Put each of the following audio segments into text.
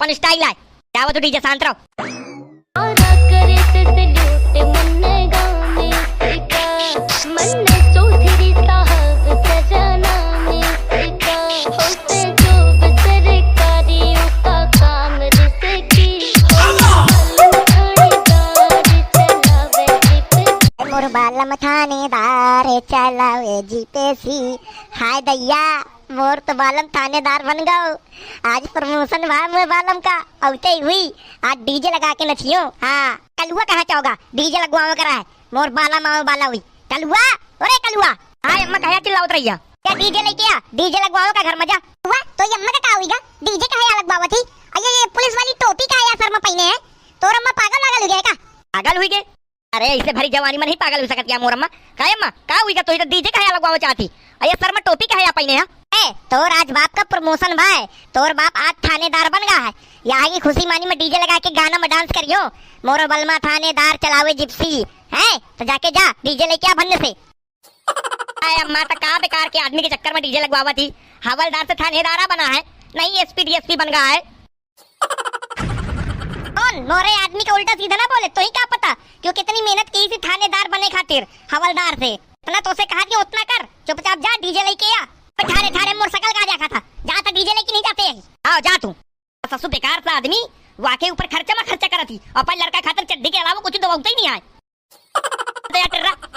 अपन style है। जाओ तो डीजे शांत रहो। मोर बालम थानेदार चलावे जीपीएससी। हाय दैया मोर तो बालम थानेदार बन गओ। आज प्रमोशन हुआ मोर बालम का औते हुई। आज डीजे लगा के नचियो। हाँ कलुआ कहाँ चाहोगा डीजे लगवाओ करा है मोर बाला माओ बाला हुई। कलुआ अरे कलुआ हाय अम्मा कहा चिल्लाओ रहिया क्या डीजे लेके आ डीजे लगवाओ का घर मजा हुआ तो ये अम्मा का का होईगा डीजे कहाँ लगवावा थी। अये ये पुलिस वाली टोपी का या सर में पहने है तोर अम्मा पागल वागल हो गया का। पागल हुई गए अरे इसे भरी जवानी में नहीं पागल हो सकती मोर अम्मा का अम्मा का हुई तो इधर डीजे कहाँ लगवाओ चाहती। अये सर में टोपी कहाँ पहने है तोर आज बाप का प्रमोशन भाई तोर बाप आज थानेदार बन गया है। यहाँ की खुशी मानी में डीजे लगा के गाना में डांस करियो। मोरो बलमा थानेदार चलावे जिप्सी है तो जाके जा डीजे लेके आ भन्ने से। अम्मा तो का बेकार के आदमी के चक्कर में डीजे लगवावा थी। हवलदार से थानेदारा बना है नहीं एसपी डीएसपी बन गया है। कौन मोरे आदमी का उल्टा सीधा ना बोले तो ही क्या पता क्यों कितनी मेहनत की थी थानेदार बने खातिर हवलदार से। इतना तो से कहा कि उतना कर चुपचाप जा डीजे लेके आ। ठारे ठारे मोर सकल का देखा था जा तो डीजे लेके नहीं जाते हैं। आओ जा तू ससु बेकार सा आदमी वाके ऊपर खर्चा में खर्चा करा थी और पर लड़का खातर चड्डी के अलावा कुछ दवाता ही नहीं आए।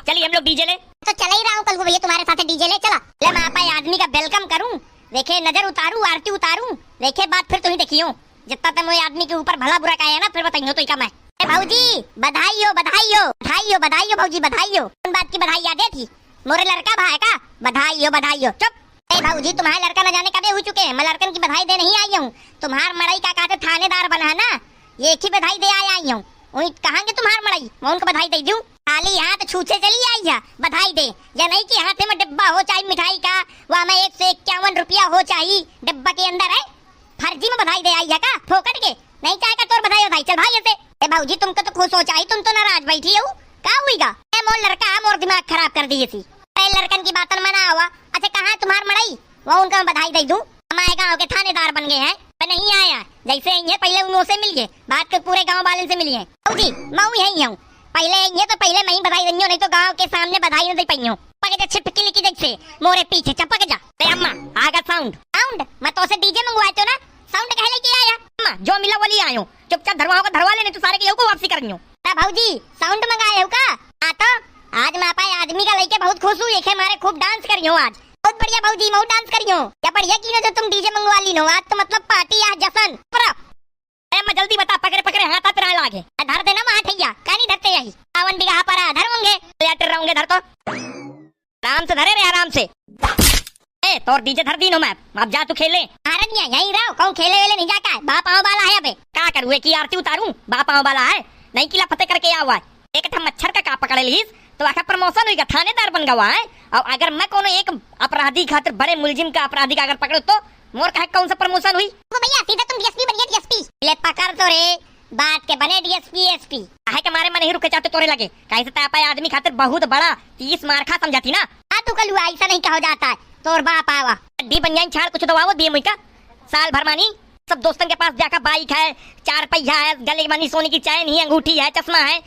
चलिए हम लोग डीजे ले तो चला ही रहा हूँ कल को भैया तुम्हारे साथ डीजे ले चला ले मैं आपा आदमी का वेलकम करूँ देखे नजर उतारू आरती उतारू देखे बात फिर तुम्ही देखियो जितना तुम आदमी के ऊपर भला बुरा का है ना फिर बताइयो तो का मैं भाऊजी बधाई हो बधाई हो बधाई हो बधाई हो भाऊजी बधाई हो। उन बात की बधाई याद थी मोरे लड़का भाई का बधाई हो चुप। भाऊजी तुम्हारे लड़का न जाने कब हो चुके हैं मैं लड़कन की बधाई दे नहीं आई हूँ। तुम्हार मड़ई का कहते थानेदार बना है ना ये एक ही बधाई दे आई हूँ। वही कहांगे तुम्हार मड़ई मैं उनको बधाई दे दूं खाली हाथ छूछे चली आई है बधाई दे या नहीं कि हाथ में डिब्बा हो चाहे मिठाई का वहाँ में 151 रुपया हो चाहिए डिब्बा के अंदर है फर्जी में बधाई दे आई है का फोकट के नहीं चाहे का तोर बधाई बधाई चल भाई ऐसे भाऊजी तुमको तो खुश हो चाहिए तुम तो नाराज बैठी हो का हुईगा मोर लड़का मोर दिमाग खराब कर दिए थी लड़कन की बातन मना हुआ। अच्छा कहाँ है तुम्हार मड़ई वो उनका मैं बधाई दे दूं। हमारे गाँव के थानेदार बन गए हैं मैं नहीं आया जैसे ये पहले उनसे मिल गए बात के पूरे गाँव वाले से मिलिए जी मैं यही हूँ पहले ये तो पहले मैं ही बधाई दई नहीं तो गाँव के सामने बधाई नहीं दे पाई हूँ पके जा छिपकी लिखी जैसे मोरे पीछे चपक जा अम्मा आगा साउंड साउंड मैं तो से डीजे मंगवाए तो ना साउंड कहे लेके आया अम्मा जो मिला वो ले आयो चुपचाप धरवाओ को धरवा लेने तो सारे के को वापसी करनी हो भाऊजी साउंड मंगाए हो का आता आज मैं पाए आदमी का लेके बहुत खुश हूँ देखे मारे खूब डांस करियो आज बहुत बढ़िया भाऊजी मैं डांस करियो क्या बढ़िया की ना जो तुम डीजे मंगवा ली नो आज तो मतलब पार्टी आज जशन मैं जल्दी बता पकड़े पकड़े हाथ पे लागे धर देना वहाँ ठैया का नहीं धरते यही आवन बिगा पर धर होंगे लेटर रहूंगे धर तो आराम से धरे रे आराम से ए तोर डीजे धर दी नो मैं अब जा तू खेले आरनिया यही रहो कहूं खेले वेले नहीं जाका बाप आओ वाला है अबे का करूं की आरती उतारूं बाप आओ वाला है नहीं किला फतेह करके आवा है एक ठा मच्छर का पकड़ लीस तो आखा प्रमोशन हुई थानेदार बन गवा है। और अगर मैं कोनो एक अपराधी खातिर बड़े मुलजिम का अपराधी का अगर पकड़ो तो मोर कहे कौन सा प्रमोशन हुई वो भैया सीधा तुम डीएसपी बनिए डीएसपी ले पकड़ तो रे बात के बने डीएसपी एसपी काहे के मारे में नहीं रुके चाहते तोरे लगे काहे से तापा आदमी खातिर बहुत बड़ा 30 मारखा समझाती ना आ तू कलू ऐसा नहीं कहो जाता है तोर बाप आवा डी बन जाए छाड़ कुछ दवाओ दिए मुई का साल भर मानी सब दोस्तन के पास जाकर बाइक है 4 पहिया है गले मानी सोने की चैन ही अंगूठी है चश्मा है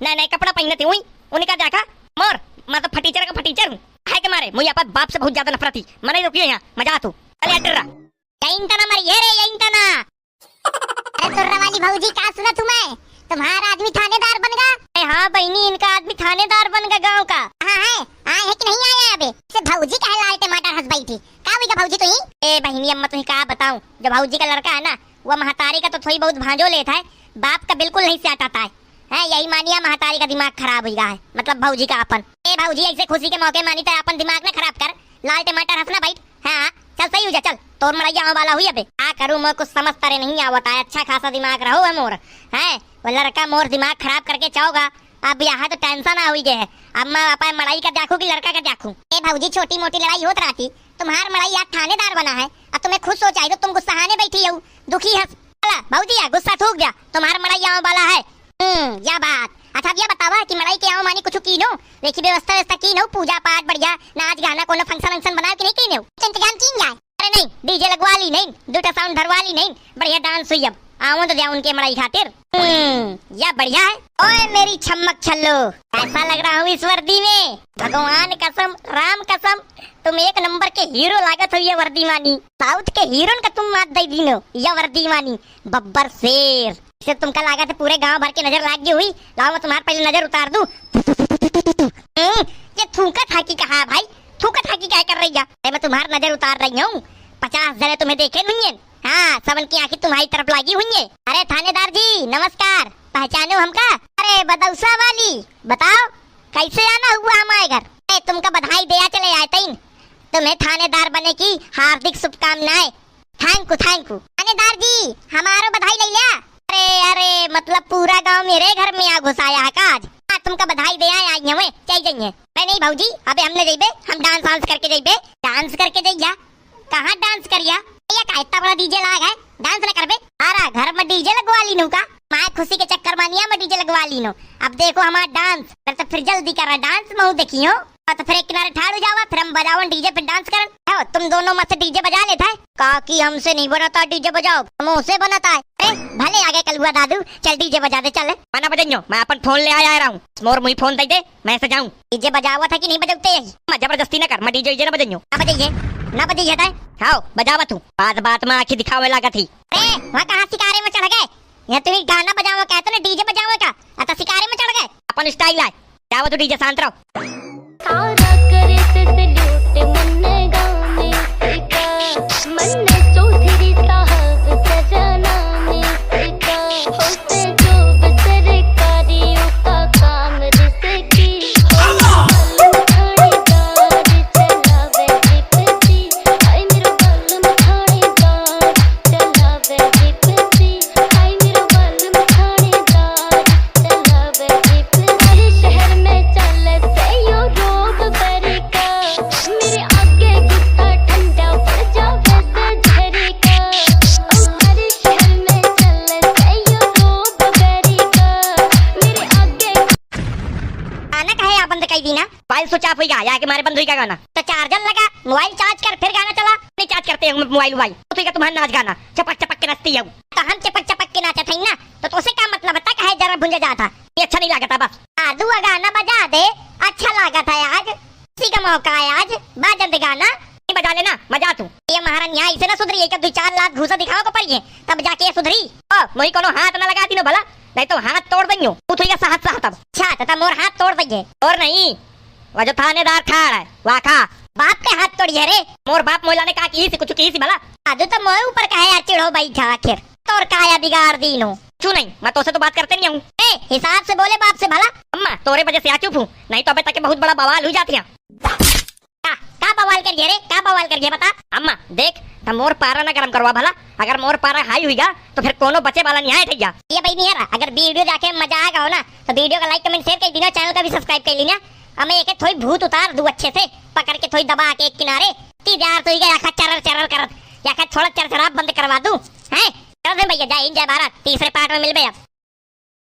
नए नए कपड़ा पहनते हुई उनका देखा मोर मैं तो फटीचर का फटीचर हूँ है के मारे मुझे अपन बाप से बहुत ज्यादा नफरत थी मैं नहीं रुकियो यहाँ मजा तू अरे अटरा यहीं तना मर ये रे यहीं तना अरे तुर्रा वाली भौजी का सुना तुम्हें तुम्हारा आदमी थानेदार बन गया। अरे हाँ बहनी इनका आदमी थानेदार बन गया गाँव का हाँ है आए है कि नहीं आया अबे से भौजी का लाल टमाटर हंस बैठी का हुई का भौजी तो ही ए बहनी अम्मा तुम्हें क्या बताऊं जो भौजी का लड़का है ना वो महतारी का तो थोड़ी बहुत भांजो लेता है बाप का बिल्कुल नहीं से आता है यही मानिया महतारी का दिमाग खराब हो गया है मतलब भौजी का अपन ए भौजी ऐसे खुशी के मौके मानी तो अपन दिमाग ना खराब कर लाल टमाटर हंसना बैठ हाँ चल सही हो जा चल तोर मड़ैया वाला हुई अबे आ करूं मैं कुछ समझता रे नहीं आवता है अच्छा खासा दिमाग रहो है मोर है वो लड़का मोर दिमाग खराब करके चाहोगा अब यहाँ तो टेंशन आ हुई है अब मैं पापा मड़ाई का देखूं कि लड़का का देखूं ए भौजी छोटी मोटी लड़ाई होत रहती तुम्हार मड़ाई आज थानेदार बना है अब तुम्हें खुश हो चाहिए तो तुम गुस्सा आने बैठी हो दुखी हंस भौजी गुस्सा थूक जा तुम्हार मड़ाई वाला है या बात अच्छा ये बतावा कि मड़ाई के आओ मानी कुछ की नो देखी व्यवस्था की नो पूजा पाठ बढ़िया नाच गाना कोनो फंक्शन बना के नहीं की नो इंतजाम की जाए अरे नहीं डीजे लगवा ली नहीं, दूटा साउंड धरवा ली नहीं, बढ़िया डांस हुई। अब आऊं तो जाऊं उनके मड़ाई खातिर। या बढ़िया है। ओए मेरी छम्मक छल्लो, ऐसा लग रहा हूँ इस वर्दी में, भगवान कसम राम कसम तुम एक नंबर के हीरो लागत हो। ये वर्दी मानी साउथ के हीरोन का तुम मात दई दीनो। या वर्दी मानी बब्बर शेर से तुमका लागत है पूरे गांव भर की नजर लाग गई हुई। लाओ मैं तुम्हारे पहले नजर उतार दूं। ये थूका थाकी कहा भाई, थूका थाकी क्या कर रही है? मैं तुम्हारी नजर उतार रही हूँ। 50 जने तुम्हें देखे नहीं है। हाँ सबन की आंखें तुम्हारी तरफ लागी हुई है। अरे थानेदार जी नमस्कार, पहचानो हमका? अरे बदौसा वाली बताओ कैसे आना हुआ हमारे घर? तुमका बधाई दिया चले आए तीन, तुम्हें थानेदार बने की हार्दिक शुभकामनाएं। थैंक यू थानेदार जी, हमारो बधाई ले लिया। अरे मतलब पूरा गांव मेरे घर में आ घुसाया है का आज? हाँ तुमका बधाई दे आई हुए चाहिए। नहीं भाऊजी अबे हमने जाइबे, हम डांस वांस करके जाइबे। डांस करके जाइया? कहाँ डांस करिया? ये का इतना बड़ा डीजे लाग है, डांस न करबे? अरे घर में डीजे लगवा ली नु का? मैं खुशी के चक्कर मानिया मैं डीजे लगवा ली नु। अब देखो हमारा डांस फिर तो फिर जल्दी करा डांस महू देखियो। तो फिर एक किनारे ठाड़ जावा, फिर हम बजावन डीजे पे डांस करन। तुम दोनों मत डीजे बजा लेता है काकी, हमसे नहीं बनता डीजे बजाओ, हम से बनता है। भले आगे कलुआ दादू, चल डीजे बजा दे। चल मना बजाइयो, मैं अपन फोन ले आया हूँ। मोर मुझे फोन दे दे, मैं से जाऊँ। डीजे बजावा था कि नहीं बजते? मैं जबरदस्ती न कर, मैं डीजे न बजाइयो। ना बजाइए था। हाँ बजावा तू, बात में आँखी दिखावे लगा थी। वहाँ कहाँ शिकारे में चढ़ गए? यहाँ तुम्हें गाना बजाओ कहते ना डीजे बजाओ का, अतः शिकारे में चढ़ गए। अपन स्टाइल है, जाओ तू डीजे शांत रहो। सारा करे सल्यूट मन्ने गाँव में सिका, मन्ने चौधरी साहब सजना में सिका, होते जो सरकारियों का काम रिसे की, बाल मखानेदार चलावे जिपसी, हाय मेरो बाल मखानेदार चलावे जिपसी, हाय मेरो बाल मखानेदार चलावे जिपसी। हर शहर में चले से यो रोग बरिका, मेरे आगे गुस्सा ठंडा पड़ जावे से झरिका। हर शहर में चले से यो रोग बरिका, मेरे आगे गाना कहे बंद कर दी ना, मोबाइल स्विच ऑफ हो गया या कि मारे बंद हुई का गाना? तो चार्जर लगा, मोबाइल चार्ज कर फिर गाना चला। नहीं चार्ज करते हैं मोबाइल तो का तुम्हारा नाच गाना चपक चपक के नाचती है। तो हम चपक के नाचा थे ना, तो उसे क्या मतलब बता कहे जरा भुंजा जाता, ये अच्छा नहीं लगा था। बस आदू गाना बजा दे, अच्छा लगा था आज, इसी का मौका है आज, बाजन दे गाना नहीं बजा लेना मजा तू। ये महारानी यहाँ इसे ना सुधरी, एक 2-4 लाख घूसा दिखाओ को पड़ी है तब जाके ये सुधरी। ओ मोई कोनो हाथ ना लगा दी नो भला, नहीं तो हाथ तोड़ देंगे। तू तो ये साहत तब अच्छा तो मोर हाथ तोड़ देंगे। और नहीं वो जो थानेदार खाड़ है वाखा बाप के हाथ तोड़िए रे। मोर बाप मोला ने कहा कि से कुछ की सी भला, आदू तो मोए ऊपर कहे यार चिढ़ो भाई जा आखिर तोर काया बिगाड़ दी नो। क्यों नहीं, मैं तो से तो बात करते नहीं हूँ। हिसाब से बोले बाप से भला। अम्मा तोरे वजह से आ चुप हूँ, नहीं तो अबे तक बहुत बड़ा बवाल हो जाती है। का बवाल करिए रे, का बवाल करिए बता। अम्मा देख तो मोर पारा ना गरम करवा भला, अगर मोर पारा हाई हुईगा तो फिर कोनो बचे वाला नहीं आएगा। ये भाई नहीं है, अगर वीडियो जाके मजा आएगा हो ना तो वीडियो का लाइक कमेंट शेयर कर देना, चैनल का भी सब्सक्राइब कर लेना। हमें एक थोड़ी भूत उतार दू अच्छे से पकड़ के थोड़ी दबा के एक किनारे तीजार तो या चरर कर या थोड़ा चरचराप बंद करवा दूं हैं। चल भैया जय हिंद जय भारत, तीसरे पार्ट में मिलबे अब।